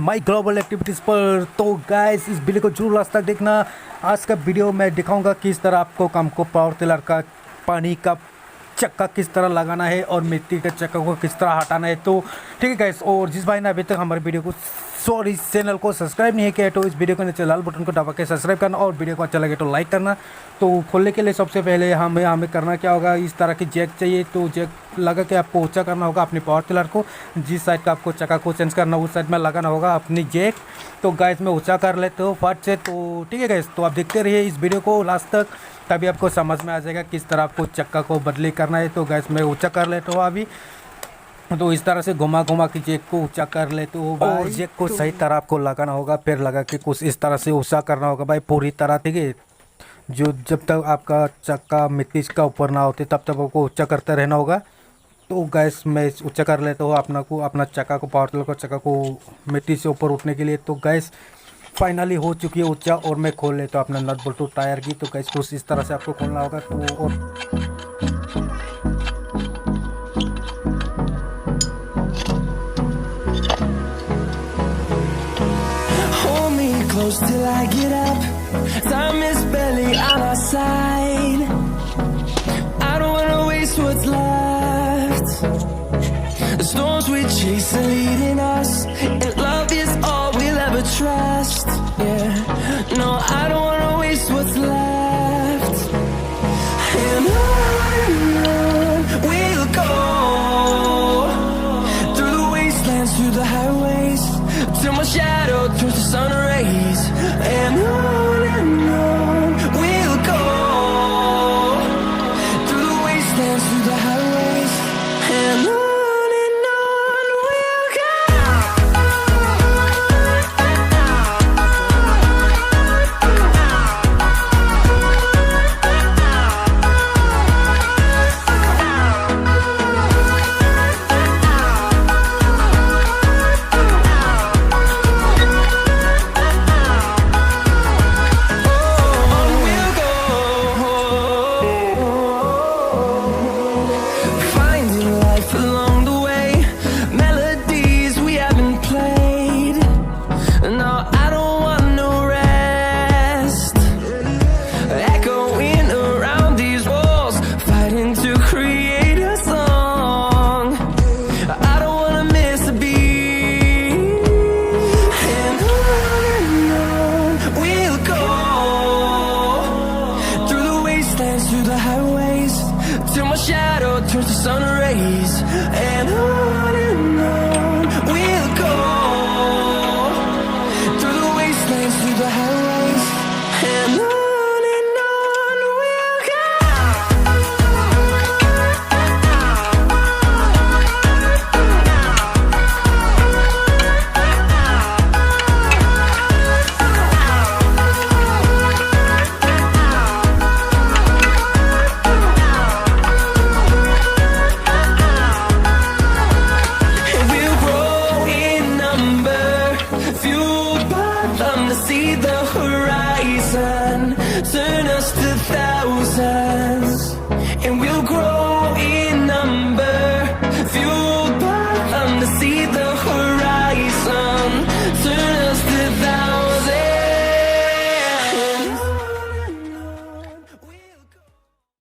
माई global activities पर। तो guys इस वीडियो को जरूर लास्ट तक देखना। आज का वीडियो मैं दिखाऊंगा किस तरह आपको कामको पावर टिलर का पानी का चक्का किस तरह लगाना है और मिट्टी के चक्का को किस तरह हटाना है। तो ठीक है गाइस, और जिस भाई ने अभी तक हमारे वीडियो को इस चैनल को सब्सक्राइब नहीं किया तो इस वीडियो के नीचे लाल बटन को दबा के सब्सक्राइब करना और वीडियो को अच्छा लगे तो लाइक करना। तो खोलने के लिए सबसे पहले हमें करना क्या होगा, इस तरह की जैक चाहिए। तो जैक लगा के आपको ऊंचा करना होगा अपनी पावर टिलर को। जिस साइड का आपको चक्का को चेंज करना उस साइड में लगाना होगा अपनी जैक। तो गाइस मैं ऊंचा कर लेते हो फट से। तो ठीक है गाइस, तो आप देखते रहिए इस वीडियो को लास्ट तक, तभी आपको समझ में आ जाएगा किस तरह आपको चक्का को बदली करना है। तो गाइस मैं ऊंचा कर लेता हूँ अभी। तो इस तरह से घुमा घुमा के जैक को ऊंचा कर लेते हो और जैक को सही तरह आपको लगाना होगा। फिर लगा के कुछ इस तरह से ऊंचा करना होगा भाई पूरी तरह, ठीक है। जो जब तक आपका चक्का मिट्टी का ऊपर ना होते तब तक आपको ऊंचा करते रहना होगा। तो गैस मैं ऊंचा कर लेता हूँ अपना चक्का को, पावर टिलर को चक्का को मिट्टी से ऊपर उठने के लिए। तो गैस फाइनली हो चुकी है ऊंचा और मैं खोल लेता हूँ अपना नट बोल्ट टायर की। तो गैस कुछ इस तरह से आपको खोलना होगा। तो और close till I get up. Time is barely on our side. I don't wanna waste what's left. The storms we chase are leading us, and love is all we'll ever trust. Yeah, no, I don't wanna waste what's left. And on we'll go, through the wastelands, through the highways, till my shadow